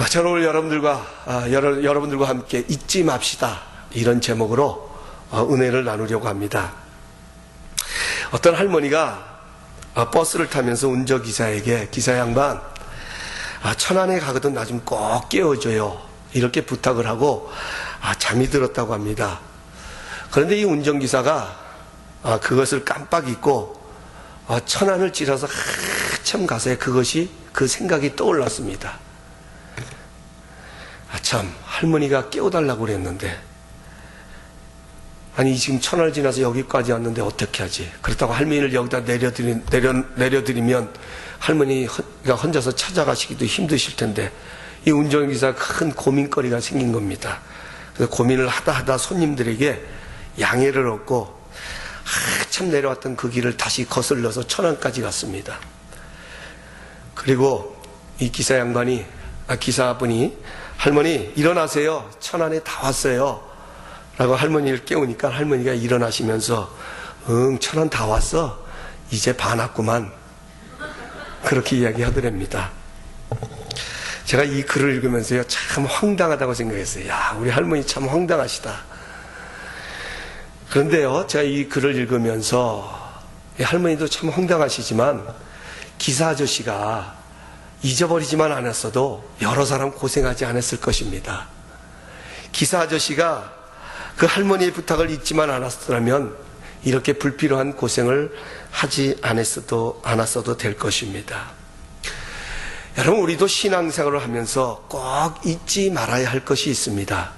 저는 오늘 여러분들과 함께 잊지 맙시다, 이런 제목으로 은혜를 나누려고 합니다. 어떤 할머니가 버스를 타면서 운전기사에게, 기사 양반, 천안에 가거든 나 좀 꼭 깨워줘요, 이렇게 부탁을 하고 잠이 들었다고 합니다. 그런데 이 운전기사가 그것을 깜빡 잊고 천안을 지나서 한참 가서야 그 생각이 떠올랐습니다. 참, 할머니가 깨워달라고 그랬는데, 아니 지금 천안을 지나서 여기까지 왔는데 어떻게 하지? 그렇다고 할머니를 여기다 내려드리면 할머니가 혼자서 찾아가시기도 힘드실 텐데, 이 운전기사 큰 고민거리가 생긴 겁니다. 그래서 고민을 하다 손님들에게 양해를 얻고 한참 내려왔던 그 길을 다시 거슬러서 천안까지 갔습니다. 그리고 이 기사분이 할머니 일어나세요, 천안에 다 왔어요 라고 할머니를 깨우니까 할머니가 일어나시면서 응, 천안 다 왔어, 이제 반 왔구만, 그렇게 이야기하더랍니다. 제가 이 글을 읽으면서요, 참 황당하다고 생각했어요. 야, 우리 할머니 참 황당하시다. 그런데요, 제가 이 글을 읽으면서 할머니도 참 황당하시지만 기사 아저씨가 잊어버리지만 않았어도 여러 사람 고생하지 않았을 것입니다. 기사 아저씨가 그 할머니의 부탁을 잊지만 않았더라면 이렇게 불필요한 고생을 하지 않았어도 될 것입니다. 여러분, 우리도 신앙생활을 하면서 꼭 잊지 말아야 할 것이 있습니다.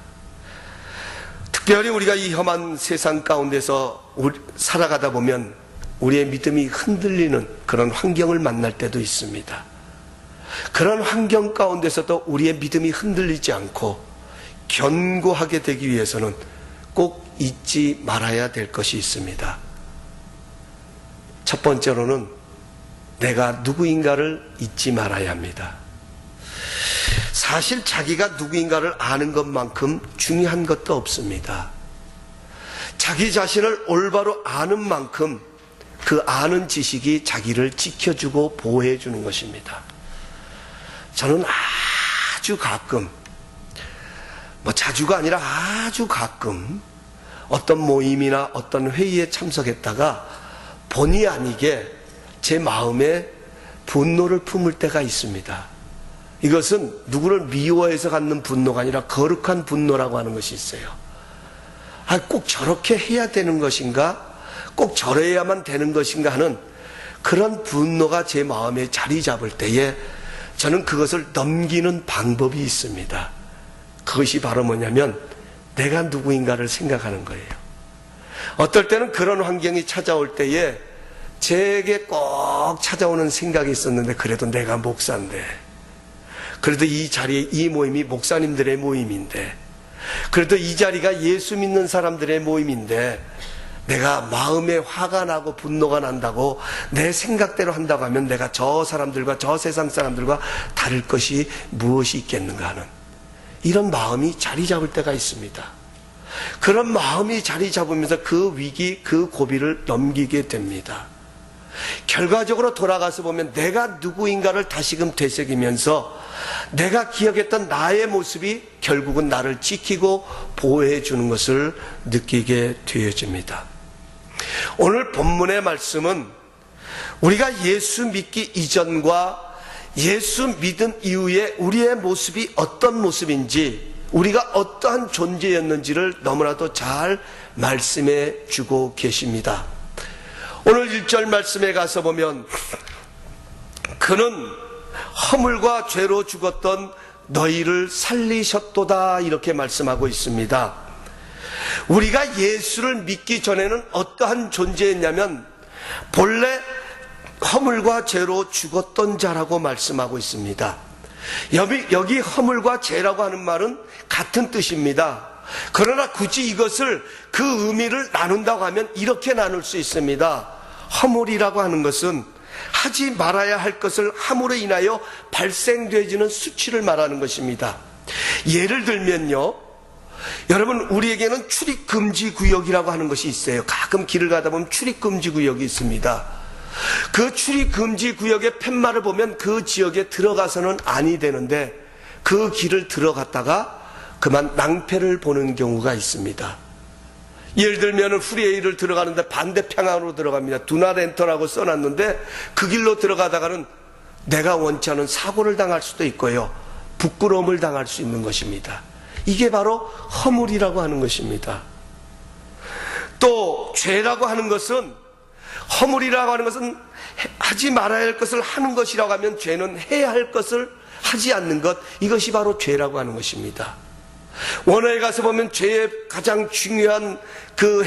특별히 우리가 이 험한 세상 가운데서 살아가다 보면 우리의 믿음이 흔들리는 그런 환경을 만날 때도 있습니다. 그런 환경 가운데서도 우리의 믿음이 흔들리지 않고 견고하게 되기 위해서는 꼭 잊지 말아야 될 것이 있습니다. 첫 번째로는 내가 누구인가를 잊지 말아야 합니다. 사실 자기가 누구인가를 아는 것만큼 중요한 것도 없습니다. 자기 자신을 올바로 아는 만큼 그 아는 지식이 자기를 지켜주고 보호해주는 것입니다. 저는 아주 가끔, 자주가 아니라 아주 가끔 어떤 모임이나 어떤 회의에 참석했다가 본의 아니게 제 마음에 분노를 품을 때가 있습니다. 이것은 누구를 미워해서 갖는 분노가 아니라 거룩한 분노라고 하는 것이 있어요. 꼭 저렇게 해야 되는 것인가? 꼭 저래야만 되는 것인가 하는 그런 분노가 제 마음에 자리 잡을 때에 저는 그것을 넘기는 방법이 있습니다. 그것이 바로 뭐냐면 내가 누구인가를 생각하는 거예요. 어떨 때는 그런 환경이 찾아올 때에 제게 꼭 찾아오는 생각이 있었는데, 그래도 내가 목사인데, 그래도 이 자리에, 이 모임이 목사님들의 모임인데, 그래도 이 자리가 예수 믿는 사람들의 모임인데, 내가 마음에 화가 나고 분노가 난다고 내 생각대로 한다고 하면 내가 저 사람들과 저 세상 사람들과 다를 것이 무엇이 있겠는가 하는 이런 마음이 자리 잡을 때가 있습니다. 그런 마음이 자리 잡으면서 그 위기, 그 고비를 넘기게 됩니다. 결과적으로 돌아가서 보면 내가 누구인가를 다시금 되새기면서 내가 기억했던 나의 모습이 결국은 나를 지키고 보호해 주는 것을 느끼게 되어집니다. 오늘 본문의 말씀은 우리가 예수 믿기 이전과 예수 믿음 이후에 우리의 모습이 어떤 모습인지, 우리가 어떠한 존재였는지를 너무나도 잘 말씀해 주고 계십니다. 오늘 1절 말씀에 가서 보면 그는 허물과 죄로 죽었던 너희를 살리셨도다, 이렇게 말씀하고 있습니다. 우리가 예수를 믿기 전에는 어떠한 존재였냐면 본래 허물과 죄로 죽었던 자라고 말씀하고 있습니다. 여기 허물과 죄라고 하는 말은 같은 뜻입니다. 그러나 굳이 이것을 그 의미를 나눈다고 하면 이렇게 나눌 수 있습니다. 허물이라고 하는 것은 하지 말아야 할 것을 함으로 인하여 발생되어지는 수치를 말하는 것입니다. 예를 들면요, 여러분, 우리에게는 출입금지 구역이라고 하는 것이 있어요. 가끔 길을 가다 보면 출입금지 구역이 있습니다. 그 출입금지 구역의 팻말을 보면 그 지역에 들어가서는 아니 되는데 그 길을 들어갔다가 그만 낭패를 보는 경우가 있습니다. 예를 들면 후리에이를 들어가는데 반대편으로 들어갑니다. 두나렌터라고 써놨는데 그 길로 들어가다가는 내가 원치 않은 사고를 당할 수도 있고요, 부끄러움을 당할 수 있는 것입니다. 이게 바로 허물이라고 하는 것입니다. 또 죄라고 하는 것은, 허물이라고 하는 것은 하지 말아야 할 것을 하는 것이라고 하면, 죄는 해야 할 것을 하지 않는 것, 이것이 바로 죄라고 하는 것입니다. 원어에 가서 보면 죄의 가장 중요한 그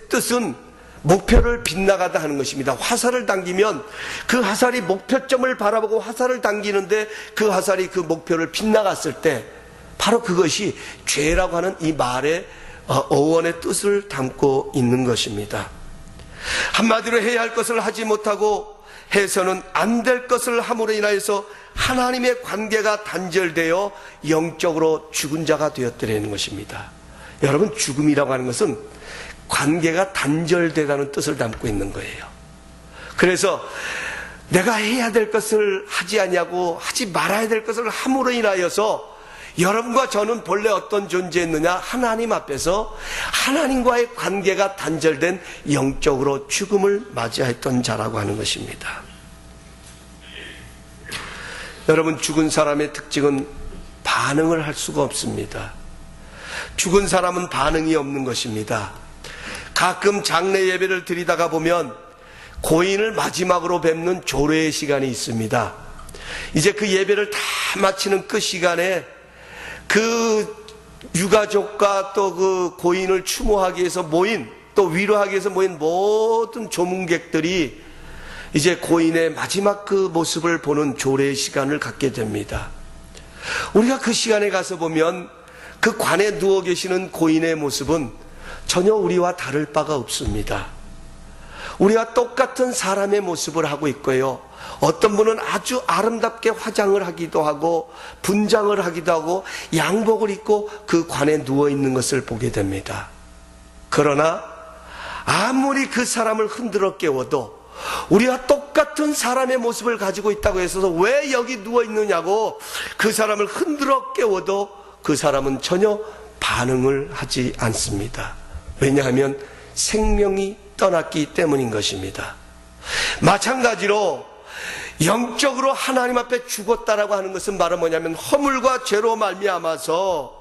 뜻은 목표를 빗나가다 하는 것입니다. 화살을 당기면 그 화살이 목표점을 바라보고 화살을 당기는데 그 화살이 그 목표를 빗나갔을 때 바로 그것이 죄라고 하는 이 말의 어원의 뜻을 담고 있는 것입니다. 한마디로 해야 할 것을 하지 못하고 해서는 안 될 것을 함으로 인하여서 하나님의 관계가 단절되어 영적으로 죽은 자가 되었더라는 것입니다. 여러분, 죽음이라고 하는 것은 관계가 단절되다는 뜻을 담고 있는 거예요. 그래서 내가 해야 될 것을 하지 아니하고 하지 말아야 될 것을 함으로 인하여서 여러분과 저는 본래 어떤 존재였느냐? 하나님 앞에서 하나님과의 관계가 단절된 영적으로 죽음을 맞이했던 자라고 하는 것입니다. 여러분, 죽은 사람의 특징은 반응을 할 수가 없습니다. 죽은 사람은 반응이 없는 것입니다. 가끔 장례 예배를 드리다가 보면 고인을 마지막으로 뵙는 조례의 시간이 있습니다. 이제 그 예배를 다 마치는 끝 시간에 그 유가족과 또 그 고인을 추모하기 위해서 모인, 또 위로하기 위해서 모인 모든 조문객들이 이제 고인의 마지막 그 모습을 보는 조례의 시간을 갖게 됩니다. 우리가 그 시간에 가서 보면 그 관에 누워 계시는 고인의 모습은 전혀 우리와 다를 바가 없습니다. 우리와 똑같은 사람의 모습을 하고 있고요, 어떤 분은 아주 아름답게 화장을 하기도 하고 분장을 하기도 하고 양복을 입고 그 관에 누워 있는 것을 보게 됩니다. 그러나 아무리 그 사람을 흔들어 깨워도 우리와 똑같은 사람의 모습을 가지고 있다고 해서 왜 여기 누워 있느냐고 그 사람을 흔들어 깨워도 그 사람은 전혀 반응을 하지 않습니다. 왜냐하면 생명이 떠났기 때문인 것입니다. 마찬가지로 영적으로 하나님 앞에 죽었다라고 하는 것은 바로 뭐냐면 허물과 죄로 말미암아서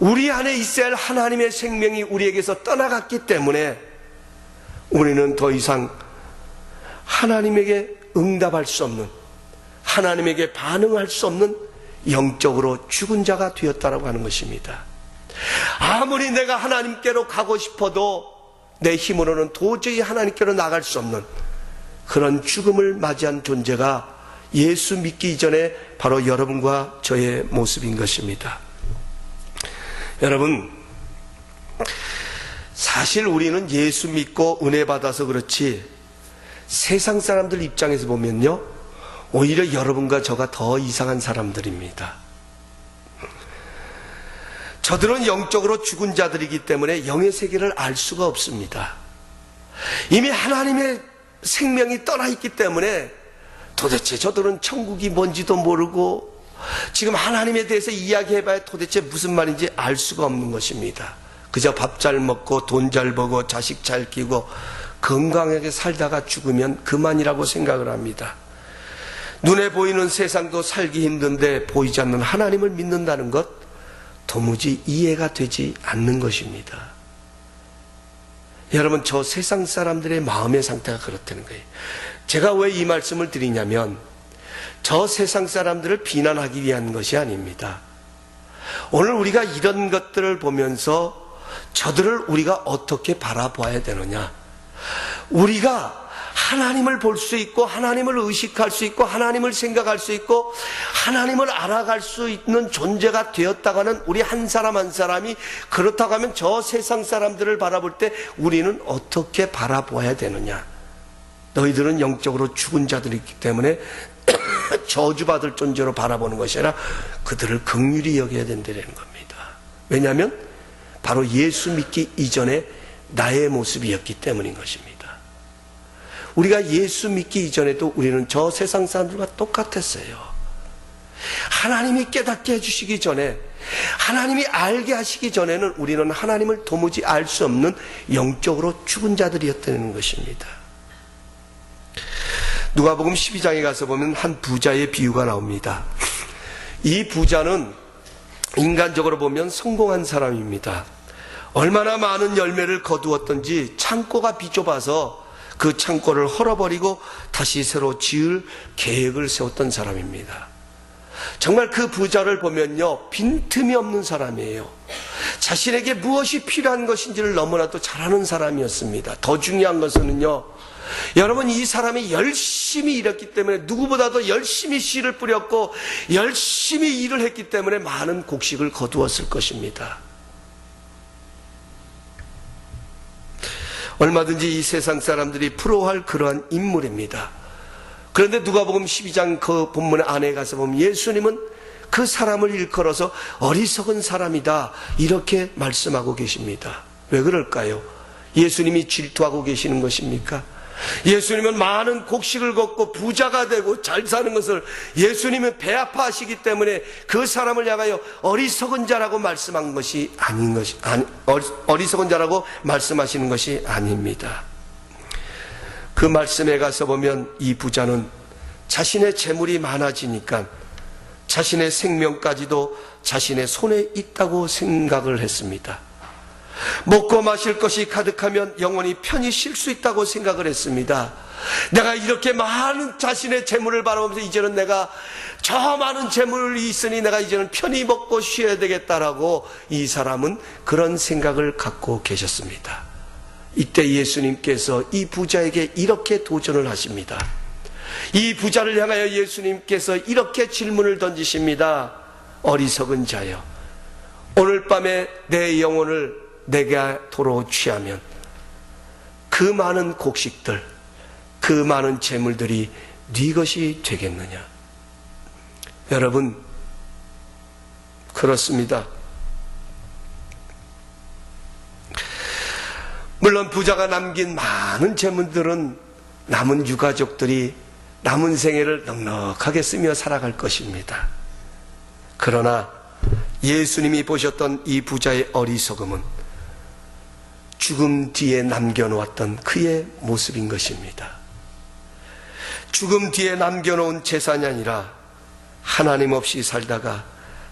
우리 안에 있어야 할 하나님의 생명이 우리에게서 떠나갔기 때문에 우리는 더 이상 하나님에게 응답할 수 없는, 하나님에게 반응할 수 없는 영적으로 죽은 자가 되었다라고 하는 것입니다. 아무리 내가 하나님께로 가고 싶어도 내 힘으로는 도저히 하나님께로 나갈 수 없는 그런 죽음을 맞이한 존재가 예수 믿기 이전에 바로 여러분과 저의 모습인 것입니다. 여러분, 사실 우리는 예수 믿고 은혜 받아서 그렇지 세상 사람들 입장에서 보면요, 오히려 여러분과 저가 더 이상한 사람들입니다. 저들은 영적으로 죽은 자들이기 때문에 영의 세계를 알 수가 없습니다. 이미 하나님의 생명이 떠나 있기 때문에 도대체 저들은 천국이 뭔지도 모르고 지금 하나님에 대해서 이야기해봐야 도대체 무슨 말인지 알 수가 없는 것입니다. 그저 밥 잘 먹고 돈 잘 벌고 자식 잘 키우고 건강하게 살다가 죽으면 그만이라고 생각을 합니다. 눈에 보이는 세상도 살기 힘든데 보이지 않는 하나님을 믿는다는 것, 도무지 이해가 되지 않는 것입니다. 여러분, 저 세상 사람들의 마음의 상태가 그렇다는 거예요. 제가 왜 이 말씀을 드리냐면 저 세상 사람들을 비난하기 위한 것이 아닙니다. 오늘 우리가 이런 것들을 보면서 저들을 우리가 어떻게 바라봐야 되느냐, 우리가 하나님을 볼 수 있고 하나님을 의식할 수 있고 하나님을 생각할 수 있고 하나님을 알아갈 수 있는 존재가 되었다가는 우리 한 사람 한 사람이 그렇다고 하면 저 세상 사람들을 바라볼 때 우리는 어떻게 바라봐야 되느냐, 너희들은 영적으로 죽은 자들이기 때문에 저주받을 존재로 바라보는 것이 아니라 그들을 긍휼히 여겨야 된다는 겁니다. 왜냐하면 바로 예수 믿기 이전에 나의 모습이었기 때문인 것입니다. 우리가 예수 믿기 이전에도 우리는 저 세상 사람들과 똑같았어요. 하나님이 깨닫게 해주시기 전에, 하나님이 알게 하시기 전에는 우리는 하나님을 도무지 알 수 없는 영적으로 죽은 자들이었다는 것입니다. 누가복음 12장에 가서 보면 한 부자의 비유가 나옵니다. 이 부자는 인간적으로 보면 성공한 사람입니다. 얼마나 많은 열매를 거두었던지 창고가 비좁아서 그 창고를 헐어버리고 다시 새로 지을 계획을 세웠던 사람입니다. 정말 그 부자를 보면요, 빈틈이 없는 사람이에요. 자신에게 무엇이 필요한 것인지를 너무나도 잘 아는 사람이었습니다. 더 중요한 것은요, 여러분, 이 사람이 열심히 일했기 때문에, 누구보다도 열심히 씨를 뿌렸고 열심히 일을 했기 때문에 많은 곡식을 거두었을 것입니다. 얼마든지 이 세상 사람들이 부러워할 그러한 인물입니다. 그런데 누가복음 12장 그 본문 안에 가서 보면 예수님은 그 사람을 일컬어서 어리석은 사람이다, 이렇게 말씀하고 계십니다. 왜 그럴까요? 예수님이 질투하고 계시는 것입니까? 예수님은 많은 곡식을 걷고 부자가 되고 잘 사는 것을 예수님은 배 아파하시기 때문에 그 사람을 향하여 어리석은 자라고 말씀한 것이 어리석은 자라고 말씀하시는 것이 아닙니다. 그 말씀에 가서 보면 이 부자는 자신의 재물이 많아지니까 자신의 생명까지도 자신의 손에 있다고 생각을 했습니다. 먹고 마실 것이 가득하면 영원히 편히 쉴 수 있다고 생각을 했습니다. 내가 이렇게 많은 자신의 재물을 바라보면서 이제는 내가 저 많은 재물이 있으니 내가 이제는 편히 먹고 쉬어야 되겠다라고 이 사람은 그런 생각을 갖고 계셨습니다. 이때 예수님께서 이 부자에게 이렇게 도전을 하십니다. 이 부자를 향하여 예수님께서 이렇게 질문을 던지십니다. 어리석은 자여, 오늘 밤에 내 영혼을 내가 도로 취하면 그 많은 곡식들, 그 많은 재물들이 네 것이 되겠느냐? 여러분, 그렇습니다. 물론 부자가 남긴 많은 재물들은 남은 유가족들이 남은 생애를 넉넉하게 쓰며 살아갈 것입니다. 그러나 예수님이 보셨던 이 부자의 어리석음은 죽음 뒤에 남겨놓았던 그의 모습인 것입니다. 죽음 뒤에 남겨놓은 재산이 아니라 하나님 없이 살다가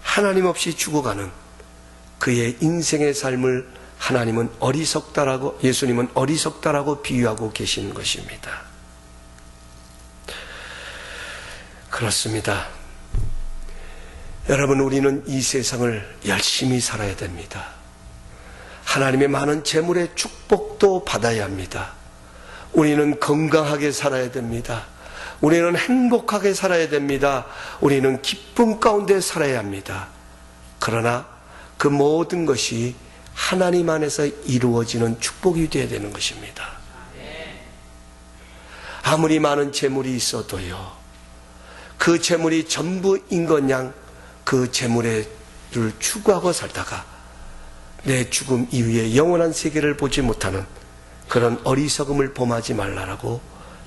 하나님 없이 죽어가는 그의 인생의 삶을 하나님은 어리석다라고, 예수님은 어리석다라고 비유하고 계시는 것입니다. 그렇습니다. 여러분, 우리는 이 세상을 열심히 살아야 됩니다. 하나님의 많은 재물의 축복도 받아야 합니다. 우리는 건강하게 살아야 됩니다. 우리는 행복하게 살아야 됩니다. 우리는 기쁨 가운데 살아야 합니다. 그러나 그 모든 것이 하나님 안에서 이루어지는 축복이 되어야 되는 것입니다. 아무리 많은 재물이 있어도요, 그 재물이 전부인 것 양 그 재물을 추구하고 살다가 내 죽음 이후에 영원한 세계를 보지 못하는 그런 어리석음을 범하지 말라라고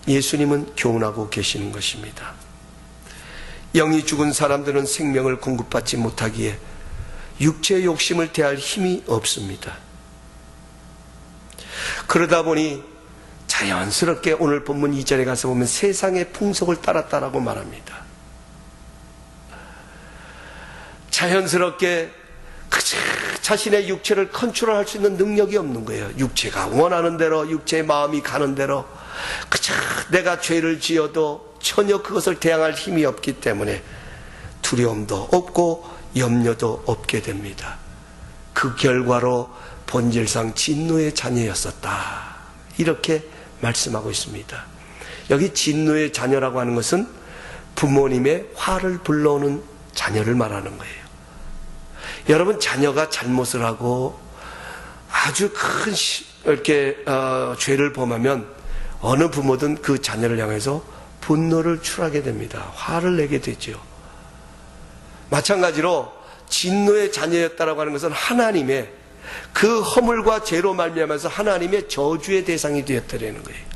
예수님은 교훈하고 계시는 것입니다. 영이 죽은 사람들은 생명을 공급받지 못하기에 육체의 욕심을 대할 힘이 없습니다. 그러다 보니 자연스럽게 오늘 본문 2절에 가서 보면 세상의 풍속을 따랐다라고 말합니다. 자연스럽게 자신의 육체를 컨트롤할 수 있는 능력이 없는 거예요. 육체가 원하는 대로, 육체의 마음이 가는 대로 그저 내가 죄를 지어도 전혀 그것을 대항할 힘이 없기 때문에 두려움도 없고 염려도 없게 됩니다. 그 결과로 본질상 진노의 자녀였었다, 이렇게 말씀하고 있습니다. 여기 진노의 자녀라고 하는 것은 부모님의 화를 불러오는 자녀를 말하는 거예요. 여러분, 자녀가 잘못을 하고 아주 큰 죄를 범하면 어느 부모든 그 자녀를 향해서 분노를 출하게 됩니다. 화를 내게 되죠. 마찬가지로 진노의 자녀였다라고 하는 것은 하나님의 그 허물과 죄로 말미암아서 하나님의 저주의 대상이 되었다는 거예요.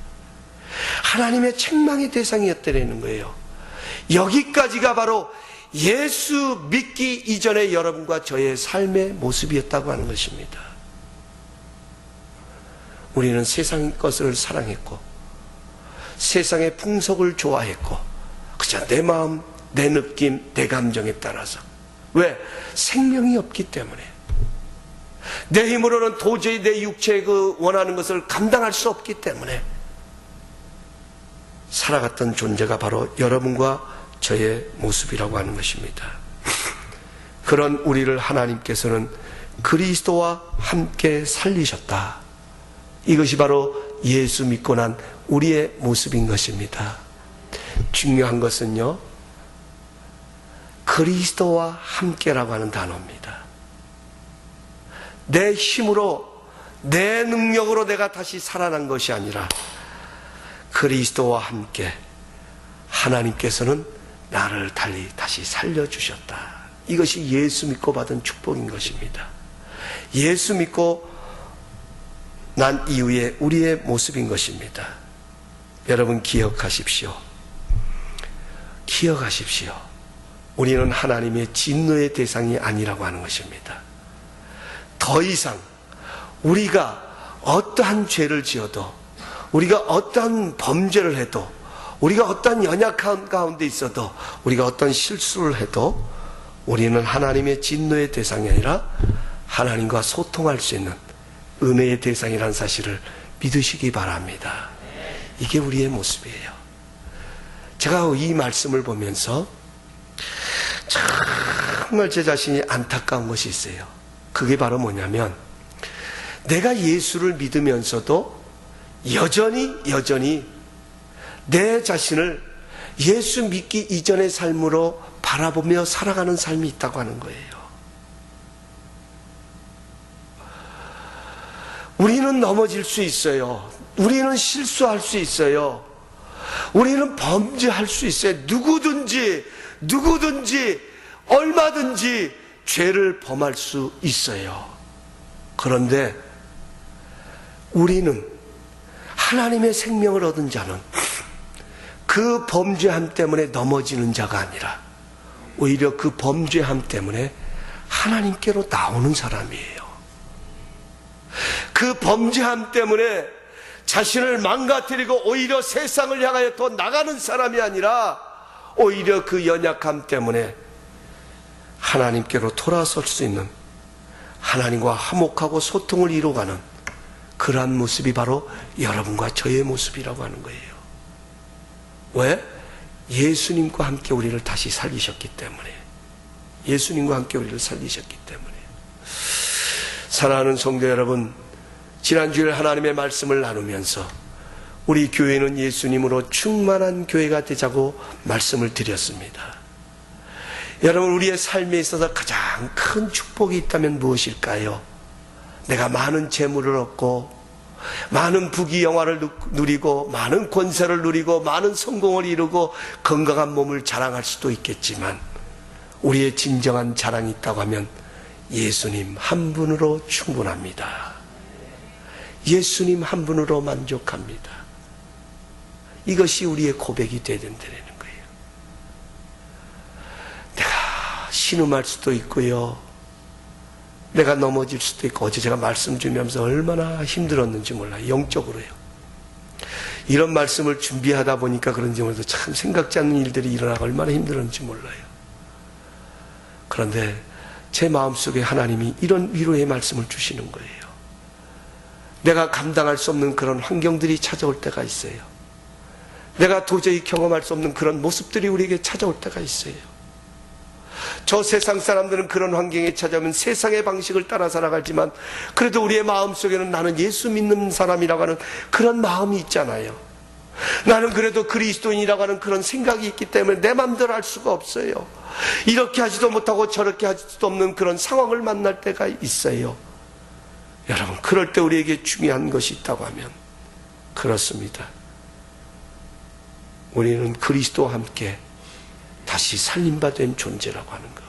하나님의 책망의 대상이었다는 거예요. 여기까지가 바로 예수 믿기 이전의 여러분과 저의 삶의 모습이었다고 하는 것입니다. 우리는 세상의 것을 사랑했고 세상의 풍속을 좋아했고 그저 내 마음, 내 느낌, 내 감정에 따라서. 왜? 생명이 없기 때문에. 내 힘으로는 도저히 내 육체의 그 원하는 것을 감당할 수 없기 때문에 살아갔던 존재가 바로 여러분과 저의 모습이라고 하는 것입니다. 그런 우리를 하나님께서는 그리스도와 함께 살리셨다. 이것이 바로 예수 믿고 난 우리의 모습인 것입니다. 중요한 것은요, 그리스도와 함께라고 하는 단어입니다. 내 힘으로, 내 능력으로 내가 다시 살아난 것이 아니라 그리스도와 함께 하나님께서는 나를 다시 살려주셨다. 이것이 예수 믿고 받은 축복인 것입니다. 예수 믿고 난 이후에 우리의 모습인 것입니다. 여러분 기억하십시오. 기억하십시오. 우리는 하나님의 진노의 대상이 아니라고 하는 것입니다. 더 이상 우리가 어떠한 죄를 지어도, 우리가 어떠한 범죄를 해도, 우리가 어떠한 연약한 가운데 있어도, 우리가 어떤 실수를 해도 우리는 하나님의 진노의 대상이 아니라 하나님과 소통할 수 있는 은혜의 대상이라는 사실을 믿으시기 바랍니다. 이게 우리의 모습이에요. 제가 이 말씀을 보면서 정말 제 자신이 안타까운 것이 있어요. 그게 바로 뭐냐면, 내가 예수를 믿으면서도 여전히 내 자신을 예수 믿기 이전의 삶으로 바라보며 살아가는 삶이 있다고 하는 거예요. 우리는 넘어질 수 있어요. 우리는 실수할 수 있어요. 우리는 범죄할 수 있어요. 누구든지 얼마든지 죄를 범할 수 있어요. 그런데 우리는 하나님의 생명을 얻은 자는 그 범죄함 때문에 넘어지는 자가 아니라 오히려 그 범죄함 때문에 하나님께로 나오는 사람이에요. 그 범죄함 때문에 자신을 망가뜨리고 오히려 세상을 향하여 더 나가는 사람이 아니라 오히려 그 연약함 때문에 하나님께로 돌아설 수 있는, 하나님과 화목하고 소통을 이루어가는 그러한 모습이 바로 여러분과 저의 모습이라고 하는 거예요. 왜? 예수님과 함께 우리를 다시 살리셨기 때문에. 예수님과 함께 우리를 살리셨기 때문에. 사랑하는 성도 여러분, 지난주에 하나님의 말씀을 나누면서 우리 교회는 예수님으로 충만한 교회가 되자고 말씀을 드렸습니다. 여러분, 우리의 삶에 있어서 가장 큰 축복이 있다면 무엇일까요? 내가 많은 재물을 얻고 많은 부귀영화를 누리고 많은 권세를 누리고 많은 성공을 이루고 건강한 몸을 자랑할 수도 있겠지만, 우리의 진정한 자랑이 있다고 하면 예수님 한 분으로 충분합니다. 예수님 한 분으로 만족합니다. 이것이 우리의 고백이 되어야 된다는 거예요. 내가 신음할 수도 있고요, 내가 넘어질 수도 있고, 어제 제가 말씀 주면서 얼마나 힘들었는지 몰라요. 영적으로요. 이런 말씀을 준비하다 보니까 그런지 몰라도 참 생각지 않는 일들이 일어나고 얼마나 힘들었는지 몰라요. 그런데 제 마음속에 하나님이 이런 위로의 말씀을 주시는 거예요. 내가 감당할 수 없는 그런 환경들이 찾아올 때가 있어요. 내가 도저히 경험할 수 없는 그런 모습들이 우리에게 찾아올 때가 있어요. 저 세상 사람들은 그런 환경에 찾아오면 세상의 방식을 따라 살아가지만, 그래도 우리의 마음속에는 나는 예수 믿는 사람이라고 하는 그런 마음이 있잖아요. 나는 그래도 그리스도인이라고 하는 그런 생각이 있기 때문에 내 마음대로 할 수가 없어요. 이렇게 하지도 못하고 저렇게 하지도 없는 그런 상황을 만날 때가 있어요. 여러분, 그럴 때 우리에게 중요한 것이 있다고 하면 그렇습니다. 우리는 그리스도와 함께 다시 살림받은 존재라고 하는 것.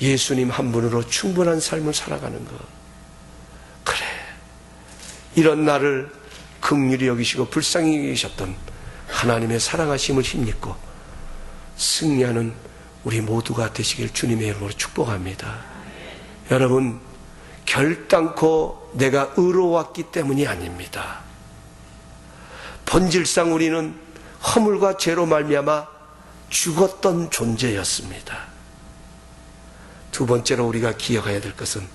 예수님 한 분으로 충분한 삶을 살아가는 것. 그래, 이런 나를 긍휼히 여기시고 불쌍히 여기셨던 하나님의 사랑하심을 힘입고 승리하는 우리 모두가 되시길 주님의 이름으로 축복합니다. 여러분, 결단코 내가 의로웠기 때문이 아닙니다. 본질상 우리는 허물과 죄로 말미암아 죽었던 존재였습니다. 두 번째로 우리가 기억해야 될 것은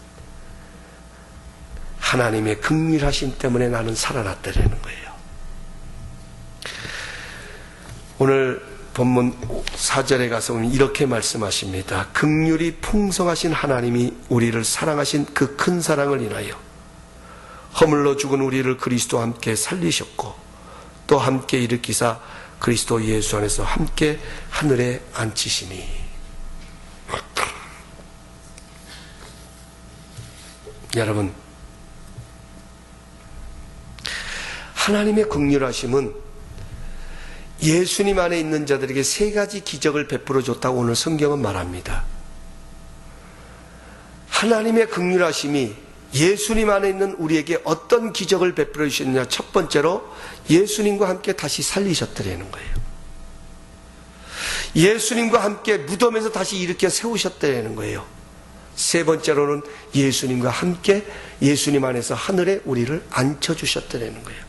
하나님의 긍휼하심 때문에 나는 살아났다라는 거예요. 오늘 본문 4절에 가서 이렇게 말씀하십니다. 긍휼이 풍성하신 하나님이 우리를 사랑하신 그 큰 사랑을 인하여 허물로 죽은 우리를 그리스도와 함께 살리셨고 또 함께 일으키사 그리스도 예수 안에서 함께 하늘에 앉히시니. 여러분, 하나님의 긍휼하심은 예수님 안에 있는 자들에게 세 가지 기적을 베풀어 줬다고 오늘 성경은 말합니다. 하나님의 긍휼하심이 예수님 안에 있는 우리에게 어떤 기적을 베풀어 주셨느냐. 첫 번째로 예수님과 함께 다시 살리셨더라는 거예요. 예수님과 함께 무덤에서 다시 일으켜 세우셨더라는 거예요. 세 번째로는 예수님과 함께 예수님 안에서 하늘에 우리를 앉혀주셨더라는 거예요.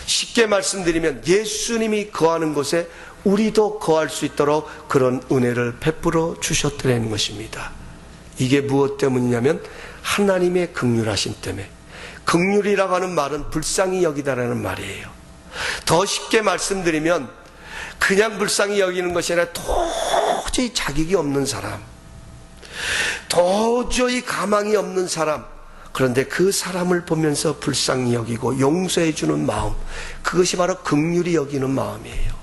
쉽게 말씀드리면 예수님이 거하는 곳에 우리도 거할 수 있도록 그런 은혜를 베풀어 주셨더라는 것입니다. 이게 무엇 때문이냐면 하나님의 긍휼하심 때문에. 긍휼이라고 하는 말은 불쌍히 여기다라는 말이에요. 더 쉽게 말씀드리면 그냥 불쌍히 여기는 것이 아니라 도저히 자격이 없는 사람, 도저히 가망이 없는 사람, 그런데 그 사람을 보면서 불쌍히 여기고 용서해 주는 마음, 그것이 바로 긍휼히 여기는 마음이에요.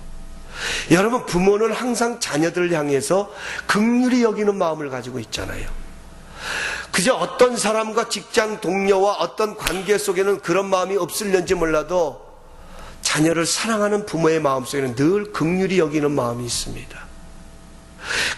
여러분, 부모는 항상 자녀들을 향해서 긍휼히 여기는 마음을 가지고 있잖아요. 그저 어떤 사람과 직장 동료와 어떤 관계 속에는 그런 마음이 없을는지 몰라도 자녀를 사랑하는 부모의 마음속에는 늘 긍휼히 여기는 마음이 있습니다.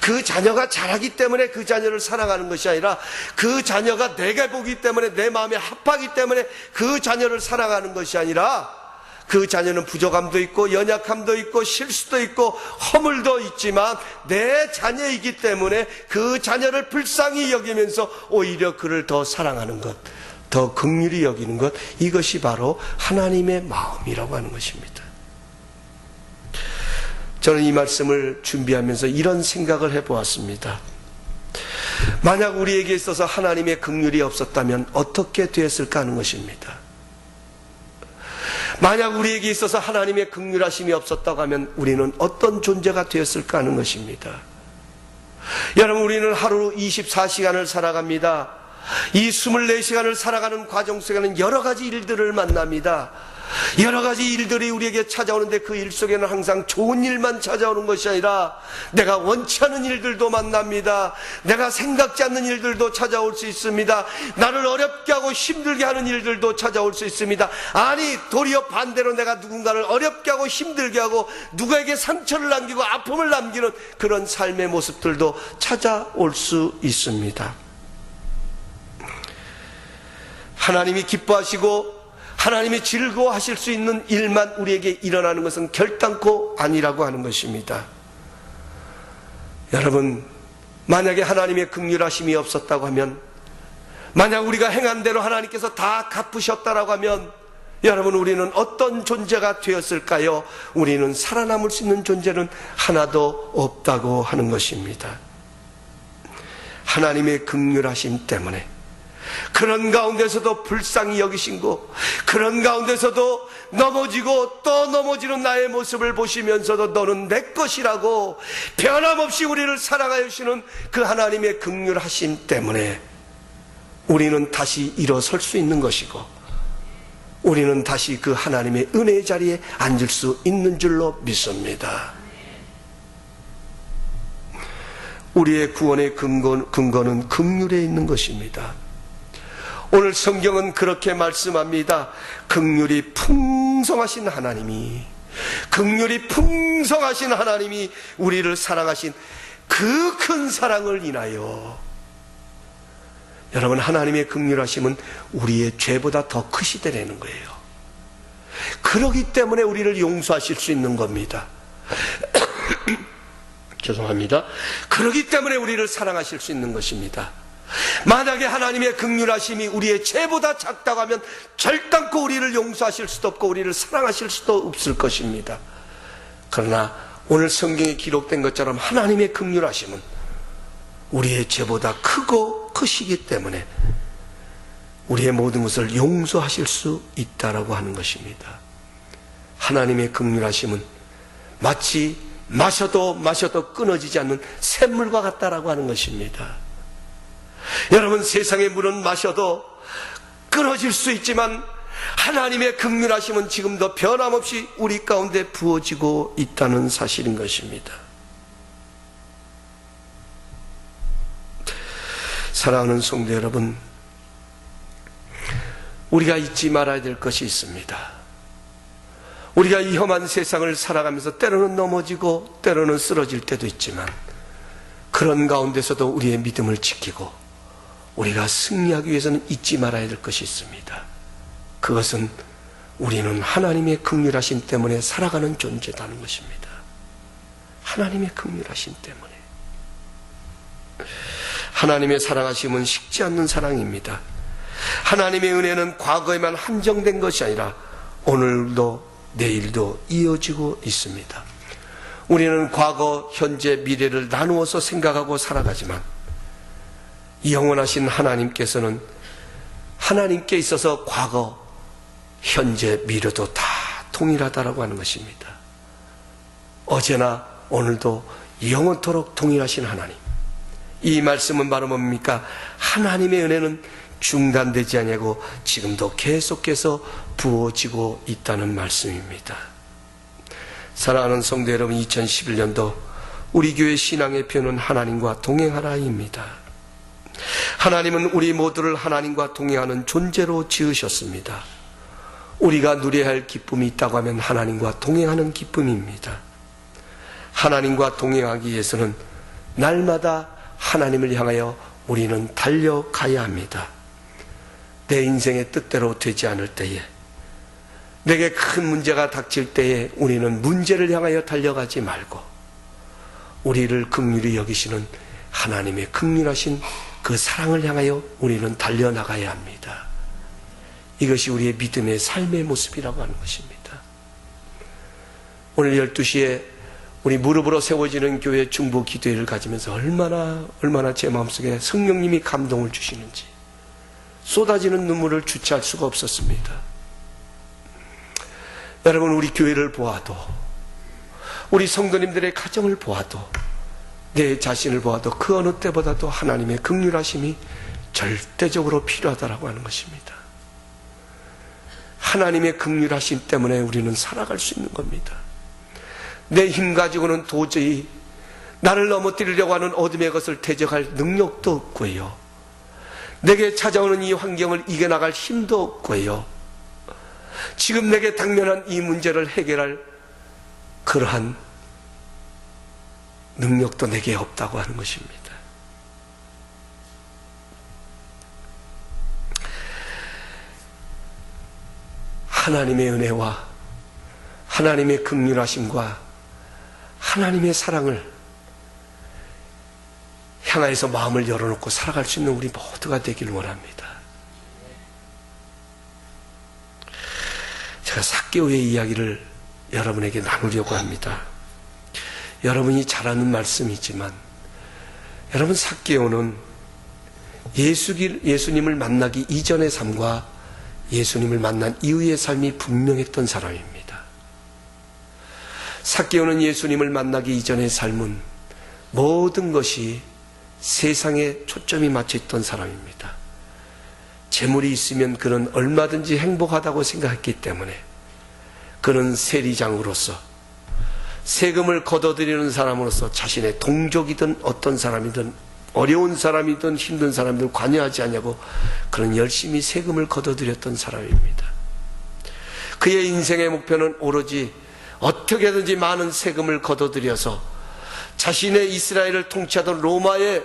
그 자녀가 잘하기 때문에 그 자녀를 사랑하는 것이 아니라 그 자녀가 내가 보기 때문에 내 마음에 합하기 때문에 그 자녀를 사랑하는 것이 아니라 그 자녀는 부족함도 있고 연약함도 있고 실수도 있고 허물도 있지만 내 자녀이기 때문에 그 자녀를 불쌍히 여기면서 오히려 그를 더 사랑하는 것, 더 긍휼히 여기는 것, 이것이 바로 하나님의 마음이라고 하는 것입니다. 저는 이 말씀을 준비하면서 이런 생각을 해보았습니다. 만약 우리에게 있어서 하나님의 긍휼이 없었다면 어떻게 되었을까 하는 것입니다. 만약 우리에게 있어서 하나님의 긍휼하심이 없었다고 하면 우리는 어떤 존재가 되었을까 하는 것입니다. 여러분, 우리는 하루 24시간을 살아갑니다. 이 24시간을 살아가는 과정 속에는 여러 가지 일들을 만납니다. 여러 가지 일들이 우리에게 찾아오는데 그 일 속에는 항상 좋은 일만 찾아오는 것이 아니라 내가 원치 않은 일들도 만납니다. 내가 생각지 않는 일들도 찾아올 수 있습니다. 나를 어렵게 하고 힘들게 하는 일들도 찾아올 수 있습니다. 아니, 도리어 반대로 내가 누군가를 어렵게 하고 힘들게 하고 누구에게 상처를 남기고 아픔을 남기는 그런 삶의 모습들도 찾아올 수 있습니다. 하나님이 기뻐하시고 하나님이 즐거워하실 수 있는 일만 우리에게 일어나는 것은 결단코 아니라고 하는 것입니다. 여러분, 만약에 하나님의 긍휼하심이 없었다고 하면, 만약 우리가 행한 대로 하나님께서 다 갚으셨다라고 하면 여러분, 우리는 어떤 존재가 되었을까요? 우리는 살아남을 수 있는 존재는 하나도 없다고 하는 것입니다. 하나님의 긍휼하심 때문에 그런 가운데서도 불쌍히 여기신고 그런 가운데서도 넘어지고 또 넘어지는 나의 모습을 보시면서도 너는 내 것이라고 변함없이 우리를 사랑하여 주시는 그 하나님의 긍휼하심 때문에 우리는 다시 일어설 수 있는 것이고 우리는 다시 그 하나님의 은혜의 자리에 앉을 수 있는 줄로 믿습니다. 우리의 구원의 근거는 긍휼에 있는 것입니다. 오늘 성경은 그렇게 말씀합니다. 긍휼이 풍성하신 하나님이 우리를 사랑하신 그 큰 사랑을 인하여, 여러분, 하나님의 긍휼하심은 우리의 죄보다 더 크시더라는 거예요. 그러기 때문에 우리를 용서하실 수 있는 겁니다. 죄송합니다. 그러기 때문에 우리를 사랑하실 수 있는 것입니다. 만약에 하나님의 긍휼하심이 우리의 죄보다 작다고 하면 절단코 우리를 용서하실 수도 없고 우리를 사랑하실 수도 없을 것입니다. 그러나 오늘 성경에 기록된 것처럼 하나님의 긍휼하심은 우리의 죄보다 크고 크시기 때문에 우리의 모든 것을 용서하실 수 있다라고 하는 것입니다. 하나님의 긍휼하심은 마치 마셔도 끊어지지 않는 샘물과 같다라고 하는 것입니다. 여러분, 세상의 물은 마셔도 끊어질 수 있지만 하나님의 긍휼하심은 지금도 변함없이 우리 가운데 부어지고 있다는 사실인 것입니다. 사랑하는 성도 여러분, 우리가 잊지 말아야 될 것이 있습니다. 우리가 이 험한 세상을 살아가면서 때로는 넘어지고 때로는 쓰러질 때도 있지만 그런 가운데서도 우리의 믿음을 지키고 우리가 승리하기 위해서는 잊지 말아야 될 것이 있습니다. 그것은 우리는 하나님의 긍휼하심 때문에 살아가는 존재라는 것입니다. 하나님의 긍휼하심 때문에. 하나님의 사랑하심은 식지 않는 사랑입니다. 하나님의 은혜는 과거에만 한정된 것이 아니라 오늘도 내일도 이어지고 있습니다. 우리는 과거, 현재, 미래를 나누어서 생각하고 살아가지만 영원하신 하나님께서는 하나님께 있어서 과거, 현재, 미래도 다 동일하다라고 하는 것입니다. 어제나 오늘도 영원토록 동일하신 하나님. 이 말씀은 바로 뭡니까? 하나님의 은혜는 중단되지 아니하고 지금도 계속해서 부어지고 있다는 말씀입니다. 사랑하는 성도 여러분, 2011년도 우리 교회 신앙의 표는 하나님과 동행하라입니다. 하나님은 우리 모두를 하나님과 동행하는 존재로 지으셨습니다. 우리가 누려야 할 기쁨이 있다고 하면 하나님과 동행하는 기쁨입니다. 하나님과 동행하기 위해서는 날마다 하나님을 향하여 우리는 달려가야 합니다. 내 인생의 뜻대로 되지 않을 때에, 내게 큰 문제가 닥칠 때에 우리는 문제를 향하여 달려가지 말고 우리를 긍휼히 여기시는 하나님의 긍휼하신 그 사랑을 향하여 우리는 달려나가야 합니다. 이것이 우리의 믿음의 삶의 모습이라고 하는 것입니다. 오늘 12시에 우리 무릎으로 세워지는 교회 중보 기도회를 가지면서 얼마나 제 마음속에 성령님이 감동을 주시는지 쏟아지는 눈물을 주체할 수가 없었습니다. 여러분, 우리 교회를 보아도, 우리 성도님들의 가정을 보아도, 내 자신을 보아도 그 어느 때보다도 하나님의 긍휼하심이 절대적으로 필요하다라고 하는 것입니다. 하나님의 긍휼하심 때문에 우리는 살아갈 수 있는 겁니다. 내 힘 가지고는 도저히 나를 넘어뜨리려고 하는 어둠의 것을 대적할 능력도 없고요, 내게 찾아오는 이 환경을 이겨나갈 힘도 없고요, 지금 내게 당면한 이 문제를 해결할 그러한 능력도 내게 없다고 하는 것입니다. 하나님의 은혜와 하나님의 긍휼하심과 하나님의 사랑을 향하여서 마음을 열어놓고 살아갈 수 있는 우리 모두가 되길 원합니다. 제가 삭개오의 이야기를 여러분에게 나누려고 합니다. 여러분이 잘 아는 말씀이지만, 여러분, 삭개오는 예수님을 만나기 이전의 삶과 예수님을 만난 이후의 삶이 분명했던 사람입니다. 삭개오는 예수님을 만나기 이전의 삶은 모든 것이 세상에 초점이 맞춰 있던 사람입니다. 재물이 있으면 그는 얼마든지 행복하다고 생각했기 때문에 그는 세리장으로서 세금을 걷어들이는 사람으로서 자신의 동족이든 어떤 사람이든 어려운 사람이든 힘든 사람이든 관여하지 않냐고 그는 열심히 세금을 걷어들였던 사람입니다. 그의 인생의 목표는 오로지 어떻게든지 많은 세금을 걷어들여서 자신의 이스라엘을 통치하던 로마에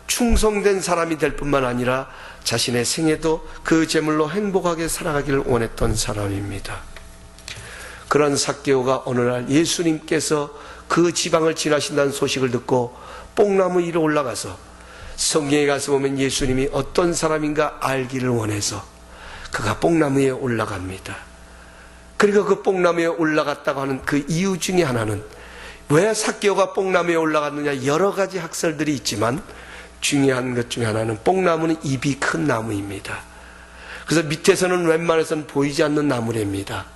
충성된 사람이 될 뿐만 아니라 자신의 생애도 그 재물로 행복하게 살아가기를 원했던 사람입니다. 그런 삭개오가 어느 날 예수님께서 그 지방을 지나신다는 소식을 듣고 뽕나무 위로 올라가서, 성경에 가서 보면 예수님이 어떤 사람인가 알기를 원해서 그가 뽕나무에 올라갑니다. 그리고 그 뽕나무에 올라갔다고 하는 그 이유 중에 하나는, 왜 삭개오가 뽕나무에 올라갔느냐, 여러 가지 학설들이 있지만 중요한 것 중에 하나는, 뽕나무는 입이 큰 나무입니다. 그래서 밑에서는 웬만해서는 보이지 않는 나무랍니다.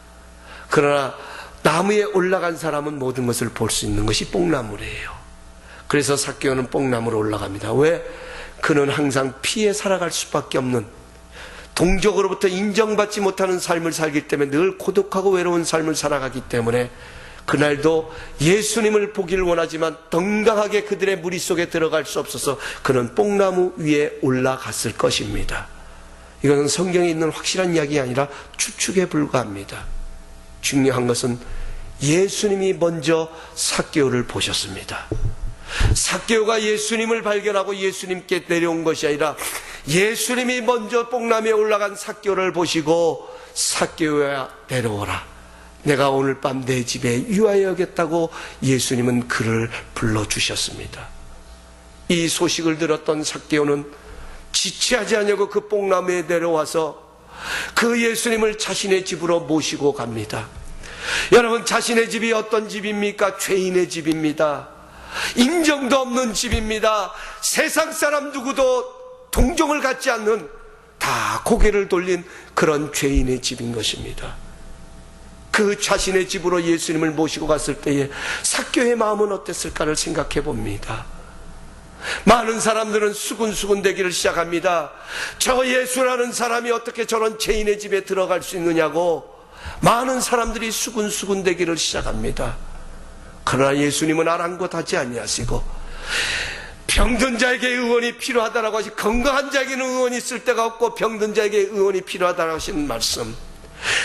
그러나 나무에 올라간 사람은 모든 것을 볼 수 있는 것이 뽕나무래요. 그래서 삭개오는 뽕나무로 올라갑니다. 왜? 그는 항상 피해 살아갈 수밖에 없는, 동족으로부터 인정받지 못하는 삶을 살기 때문에 늘 고독하고 외로운 삶을 살아가기 때문에 그날도 예수님을 보기를 원하지만 덩당하게 그들의 무리 속에 들어갈 수 없어서 그는 뽕나무 위에 올라갔을 것입니다. 이것은 성경에 있는 확실한 이야기가 아니라 추측에 불과합니다. 중요한 것은 예수님이 먼저 삭개오를 보셨습니다. 삭개오가 예수님을 발견하고 예수님께 내려온 것이 아니라 예수님이 먼저 뽕나무에 올라간 삭개오를 보시고, 삭개오야 내려오라, 내가 오늘 밤 내 집에 유하여 여겼다고 예수님은 그를 불러주셨습니다. 이 소식을 들었던 삭개오는 지체하지 않냐고 그 뽕나무에 내려와서 그 예수님을 자신의 집으로 모시고 갑니다. 여러분, 자신의 집이 어떤 집입니까? 죄인의 집입니다. 인정도 없는 집입니다. 세상 사람 누구도 동정을 갖지 않는, 다 고개를 돌린 그런 죄인의 집인 것입니다. 그 자신의 집으로 예수님을 모시고 갔을 때에 삭개오의 마음은 어땠을까를 생각해 봅니다. 많은 사람들은 수군수군 되기를 시작합니다. 저 예수라는 사람이 어떻게 저런 죄인의 집에 들어갈 수 있느냐고 많은 사람들이 수군수군 되기를 시작합니다. 그러나 예수님은 아랑곳하지 아니하시고, 병든 자에게 의원이 필요하다라고 하시, 건강한 자에게는 의원이 있을 데가 없고 병든 자에게 의원이 필요하다라고 하신 말씀,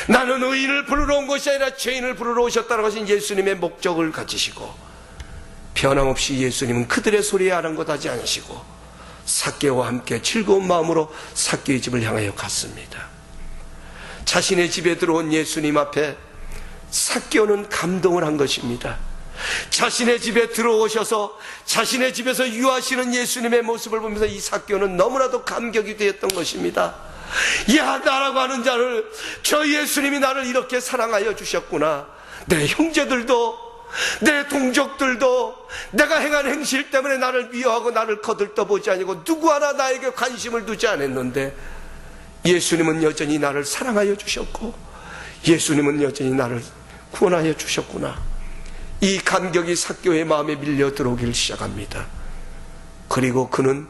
나는 의인을 부르러 온 것이 아니라 죄인을 부르러 오셨다라고 하신 예수님의 목적을 가지시고, 변함없이 예수님은 그들의 소리에 아랑곳하지 않으시고 삭개오와 함께 즐거운 마음으로 삭개오의 집을 향하여 갔습니다. 자신의 집에 들어온 예수님 앞에 삭개오는 감동을 한 것입니다. 자신의 집에 들어오셔서 자신의 집에서 유하시는 예수님의 모습을 보면서 이 삭개오는 너무나도 감격이 되었던 것입니다. 야, 나라고 하는 자를, 저 예수님이 나를 이렇게 사랑하여 주셨구나. 내 형제들도, 내 동족들도 내가 행한 행실 때문에 나를 미워하고 나를 거들떠보지 아니고 누구 하나 나에게 관심을 두지 않았는데, 예수님은 여전히 나를 사랑하여 주셨고 예수님은 여전히 나를 구원하여 주셨구나. 이 감격이 삭개오의 마음에 밀려 들어오기를 시작합니다. 그리고 그는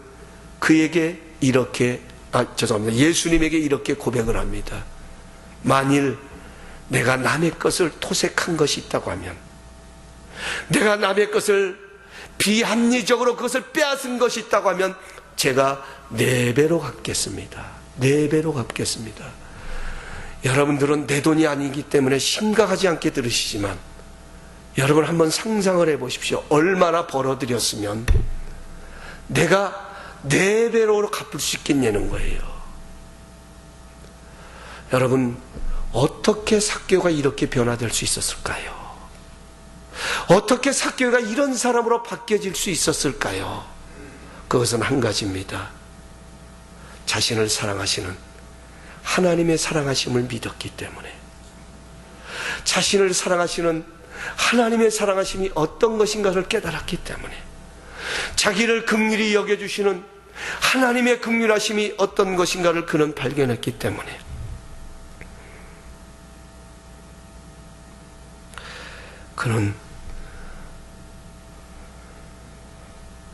그에게 이렇게, 예수님에게 이렇게 고백을 합니다. 만일 내가 남의 것을 토색한 것이 있다고 하면, 내가 남의 것을 비합리적으로 그것을 빼앗은 것이 있다고 하면 제가 4배로 갚겠습니다. 4배로 갚겠습니다. 여러분들은 내 돈이 아니기 때문에 심각하지 않게 들으시지만, 여러분 한번 상상을 해보십시오. 얼마나 벌어들였으면 내가 4배로 갚을 수 있겠냐는 거예요. 여러분, 어떻게 삭개오가 이렇게 변화될 수 있었을까요? 어떻게 삭개오가 이런 사람으로 바뀌어질 수 있었을까요? 그것은 한 가지입니다. 자신을 사랑하시는 하나님의 사랑하심을 믿었기 때문에, 자신을 사랑하시는 하나님의 사랑하심이 어떤 것인가를 깨달았기 때문에, 자기를 긍휼히 여겨주시는 하나님의 긍휼하심이 어떤 것인가를 그는 발견했기 때문에, 그는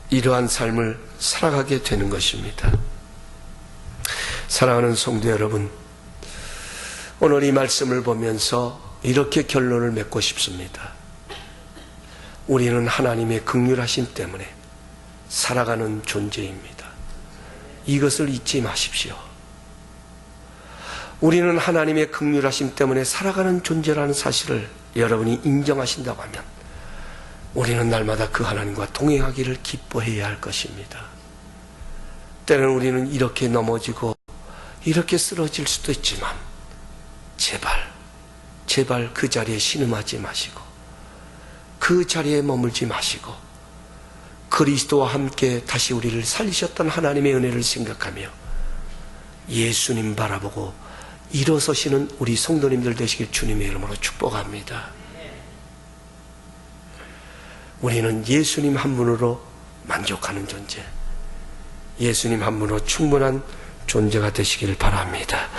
이러한 삶을 살아가게 되는 것입니다. 사랑하는 성도 여러분, 오늘 이 말씀을 보면서 이렇게 결론을 맺고 싶습니다. 우리는 하나님의 긍휼하심 때문에 살아가는 존재입니다. 이것을 잊지 마십시오. 우리는 하나님의 긍휼하심 때문에 살아가는 존재라는 사실을 여러분이 인정하신다고 하면, 우리는 날마다 그 하나님과 동행하기를 기뻐해야 할 것입니다. 때로는 우리는 이렇게 넘어지고 이렇게 쓰러질 수도 있지만, 제발 제발 그 자리에 신음하지 마시고 그 자리에 머물지 마시고 그리스도와 함께 다시 우리를 살리셨던 하나님의 은혜를 생각하며 예수님 바라보고 일어서시는 우리 성도님들 되시길 주님의 이름으로 축복합니다. 우리는 예수님 한 분으로 만족하는 존재, 예수님 한 분으로 충분한 존재가 되시길 바랍니다.